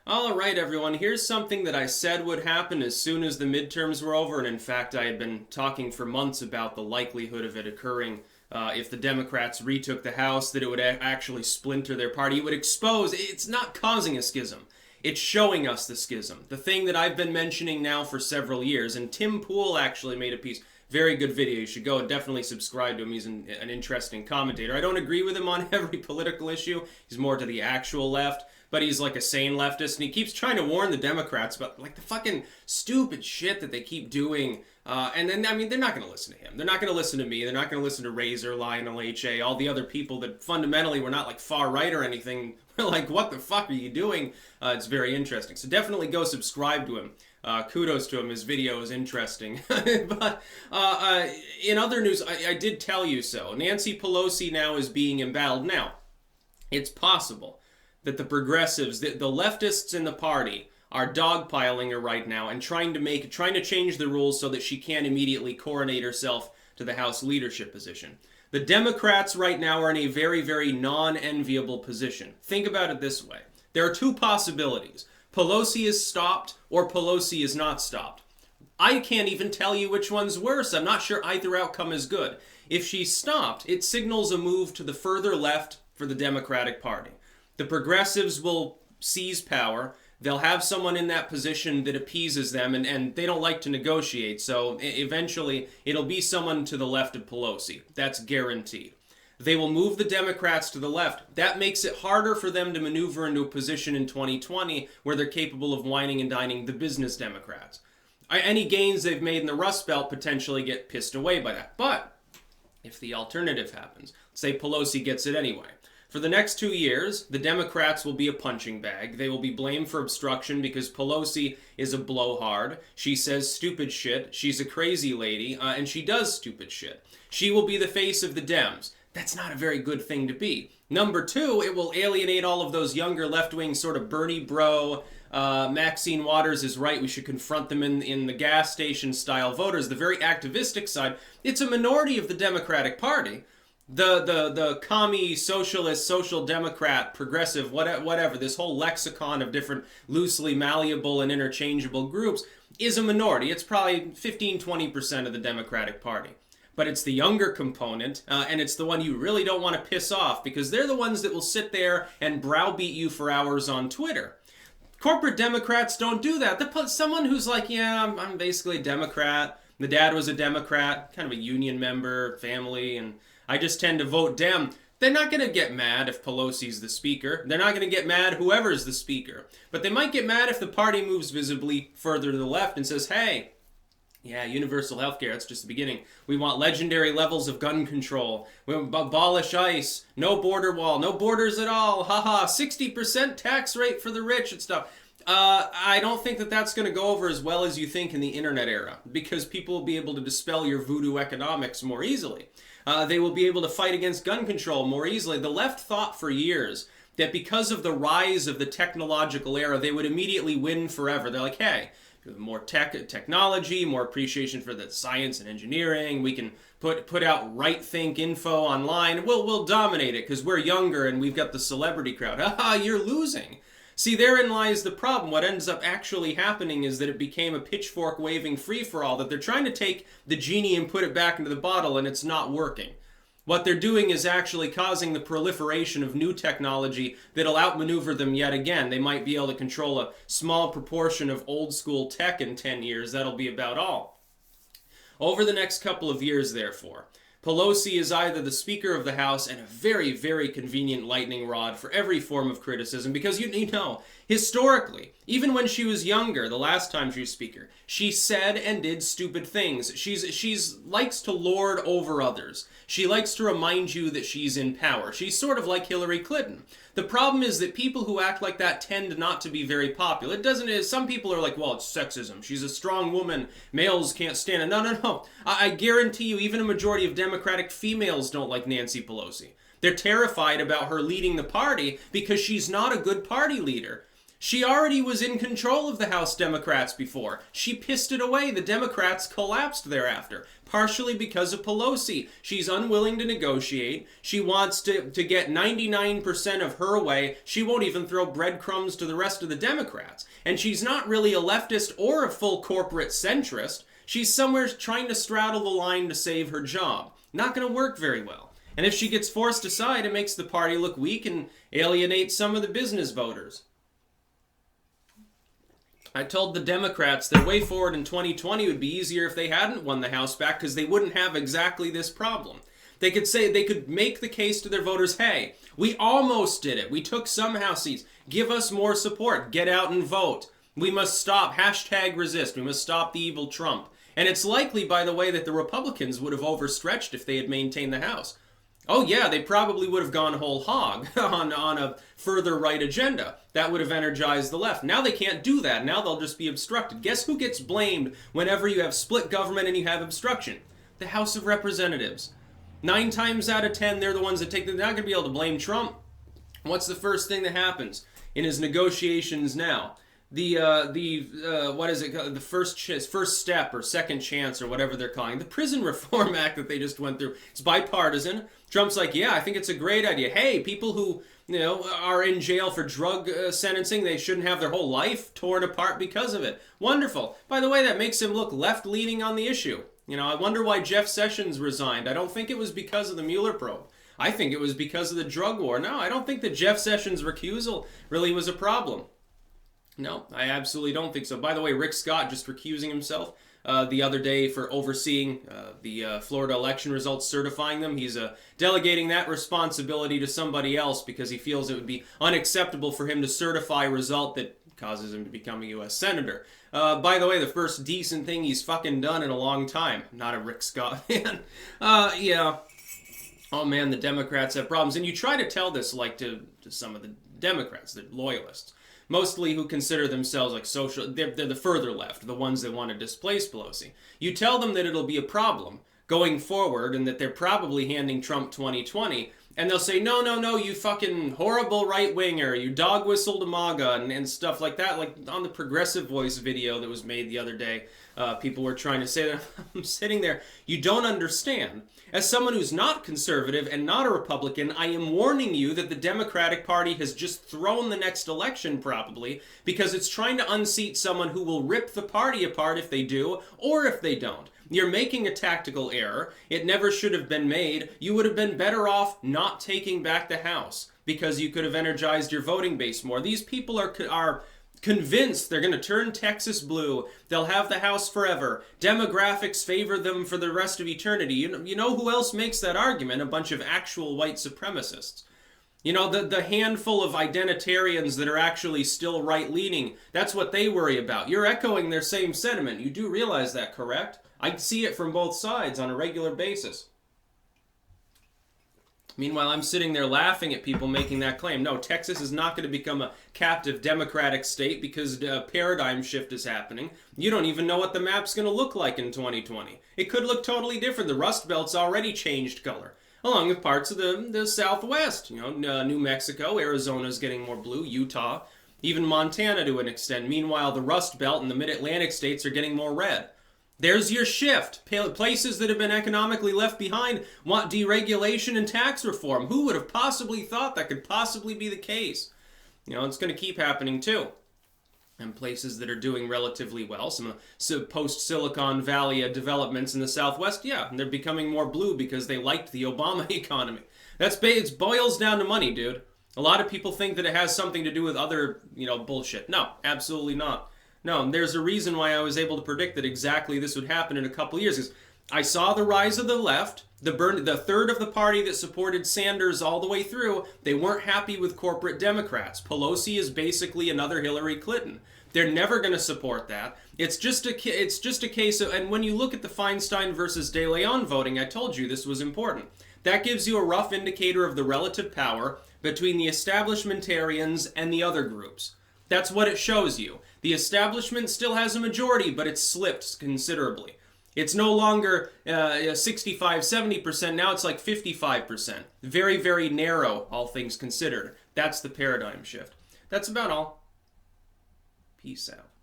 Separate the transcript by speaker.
Speaker 1: All right, everyone, here's something that I said would happen as soon as the midterms were over, and in fact, I had been talking for months about the likelihood of it occurring if the Democrats retook the House, that it would actually splinter their party. It would expose, it's not causing a schism. It's showing us the schism. The thing that I've been mentioning now for several years, and Tim Pool actually made a piece, very good video. You should go and definitely subscribe to him. He's an interesting commentator. I don't agree with him on every political issue. He's more to the actual left. But he's like a sane leftist, and he keeps trying to warn the Democrats about like the fucking stupid shit that they keep doing. And then, I mean, they're not going to listen to him. They're not going to listen to me. They're not going to listen to Razor, Lionel H.A., all the other people that fundamentally were not like far right or anything. We're like, what the fuck are you doing? It's very interesting. So definitely go subscribe to him. Kudos to him. His video is interesting. But in other news, I did tell you so. Nancy Pelosi now is being embattled. Now, it's possible that the progressives, the leftists in the party, are dogpiling her right now and trying to change the rules so that she can't immediately coronate herself to the House leadership position. The Democrats right now are in a very, very non-enviable position. Think about it this way. There are two possibilities. Pelosi is stopped or Pelosi is not stopped. I can't even tell you which one's worse. I'm not sure either outcome is good. If she's stopped, it signals a move to the further left for the Democratic Party. The progressives will seize power. They'll have someone in that position that appeases them, and they don't like to negotiate, so eventually it'll be someone to the left of Pelosi. That's guaranteed. They will move the Democrats to the left. That makes it harder for them to maneuver into a position in 2020 where they're capable of whining and dining the business Democrats. Any gains they've made in the Rust Belt potentially get pissed away by that. But if the alternative happens, say Pelosi gets it anyway, for the next 2 years, the Democrats will be a punching bag. They will be blamed for obstruction because Pelosi is a blowhard. She says stupid shit. She's a crazy lady, and she does stupid shit. She will be the face of the Dems. That's not a very good thing to be. Number two, it will alienate all of those younger left-wing sort of Bernie bro, Maxine Waters is right, we should confront them in the gas station style voters, the very activistic side. It's a minority of the Democratic Party. The commie, socialist, social democrat, progressive, whatever, this whole lexicon of different loosely malleable and interchangeable groups is a minority. It's probably 15-20% of the Democratic Party. But it's the younger component, and it's the one you really don't want to piss off because they're the ones that will sit there and browbeat you for hours on Twitter. Corporate Democrats don't do that. Someone who's like, yeah, I'm basically a Democrat. The dad was a Democrat, kind of a union member, family, and I just tend to vote Dem. They're not going to get mad if Pelosi's the speaker. They're not going to get mad whoever's the speaker. But they might get mad if the party moves visibly further to the left and says, hey, yeah, universal healthcare, that's just the beginning. We want legendary levels of gun control. We abolish ICE. No border wall. No borders at all. Haha, 60% tax rate for the rich and stuff. I don't think that that's going to go over as well as you think in the internet era because people will be able to dispel your voodoo economics more easily. They will be able to fight against gun control more easily. The left thought for years that because of the rise of the technological era, they would immediately win forever. They're like, hey, more technology, more appreciation for the science and engineering. We can put out right-think info online. We'll dominate it because we're younger and we've got the celebrity crowd. Haha, you're losing. See, therein lies the problem. What ends up actually happening is that it became a pitchfork-waving free-for-all, that they're trying to take the genie and put it back into the bottle, and it's not working. What they're doing is actually causing the proliferation of new technology that'll outmaneuver them yet again. They might be able to control a small proportion of old-school tech in 10 years. That'll be about all. Over the next couple of years, therefore, Pelosi is either the Speaker of the House and a very, very convenient lightning rod for every form of criticism because, you know, historically, even when she was younger, the last time she was Speaker, she said and did stupid things. She's likes to lord over others. She likes to remind you that she's in power. She's sort of like Hillary Clinton. The problem is that people who act like that tend not to be very popular. Some people are like, well, it's sexism. She's a strong woman. Males can't stand it. No. I guarantee you, even a majority of Democratic females don't like Nancy Pelosi. They're terrified about her leading the party because she's not a good party leader. She already was in control of the House Democrats before. She pissed it away. The Democrats collapsed thereafter, partially because of Pelosi. She's unwilling to negotiate. She wants to get 99% of her way. She won't even throw breadcrumbs to the rest of the Democrats. And she's not really a leftist or a full corporate centrist. She's somewhere trying to straddle the line to save her job. Not going to work very well. And if she gets forced aside, it makes the party look weak and alienates some of the business voters. I told the Democrats their way forward in 2020 would be easier if they hadn't won the House back, because they wouldn't have exactly this problem. They could make the case to their voters, hey, we almost did it. We took some House seats. Give us more support. Get out and vote. We must stop. #resist. We must stop the evil Trump. And it's likely, by the way, that the Republicans would have overstretched if they had maintained the House. Oh yeah, they probably would have gone whole hog on a further right agenda. That would have energized the left. Now they can't do that. Now they'll just be obstructed. Guess who gets blamed whenever you have split government and you have obstruction? The House of Representatives. 9 times out of 10, they're the ones that take them. They're not going to be able to blame Trump. What's the first thing that happens in his negotiations now? What is it called? The first step or second chance or whatever they're calling it. The Prison Reform Act that they just went through. It's bipartisan. Trump's like, yeah, I think it's a great idea. Hey, people who, are in jail for drug sentencing, they shouldn't have their whole life torn apart because of it. Wonderful. By the way, that makes him look left-leaning on the issue. I wonder why Jeff Sessions resigned. I don't think it was because of the Mueller probe. I think it was because of the drug war. No, I don't think that Jeff Sessions' recusal really was a problem. No, I absolutely don't think so. By the way, Rick Scott just recusing himself the other day for overseeing the Florida election results, certifying them. He's delegating that responsibility to somebody else because he feels it would be unacceptable for him to certify a result that causes him to become a U.S. Senator. By the way, the first decent thing he's fucking done in a long time. Not a Rick Scott fan. Yeah. Oh man, the Democrats have problems. And you try to tell this to some of the Democrats, the loyalists. Mostly who consider themselves like social, they're the further left, the ones that want to displace Pelosi. You tell them that it'll be a problem going forward and that they're probably handing Trump 2020, and they'll say, no, you fucking horrible right-winger, you dog-whistled MAGA, and stuff like that. Like on the Progressive Voice video that was made the other day, people were trying to say that. I'm sitting there, you don't understand. As someone who's not conservative and not a Republican, I am warning you that the Democratic Party has just thrown the next election probably because it's trying to unseat someone who will rip the party apart if they do or if they don't. You're making a tactical error. It never should have been made. You would have been better off not taking back the House because you could have energized your voting base more. These people are convinced they're going to turn Texas blue. They'll have the House forever. Demographics favor them for the rest of eternity. You know who else makes that argument? A bunch of actual white supremacists. The handful of identitarians that are actually still right-leaning, that's what they worry about. You're echoing their same sentiment. You do realize that, correct? I see it from both sides on a regular basis. Meanwhile, I'm sitting there laughing at people making that claim. No, Texas is not going to become a captive Democratic state because a paradigm shift is happening. You don't even know what the map's going to look like in 2020. It could look totally different. The Rust Belt's already changed color, along with parts of the Southwest. New Mexico, Arizona's getting more blue, Utah, even Montana to an extent. Meanwhile, the Rust Belt and the Mid-Atlantic states are getting more red. There's your shift. Places that have been economically left behind want deregulation and tax reform. Who would have possibly thought that could possibly be the case? It's going to keep happening too. And places that are doing relatively well, some post-Silicon Valley developments in the Southwest, yeah, they're becoming more blue because they liked the Obama economy. It boils down to money, dude. A lot of people think that it has something to do with other, bullshit. No, absolutely not. No, and there's a reason why I was able to predict that exactly this would happen in a couple years. Is I saw the rise of the left, the third of the party that supported Sanders all the way through. They weren't happy with corporate Democrats. Pelosi is basically another Hillary Clinton. They're never going to support that. It's just a case of, and when you look at the Feinstein versus De Leon voting, I told you this was important. That gives you a rough indicator of the relative power between the establishmentarians and the other groups. That's what it shows you. The establishment still has a majority, but it's slipped considerably. It's no longer 65, 70%. Now it's like 55%. Very, very narrow, all things considered. That's the paradigm shift. That's about all. Peace out.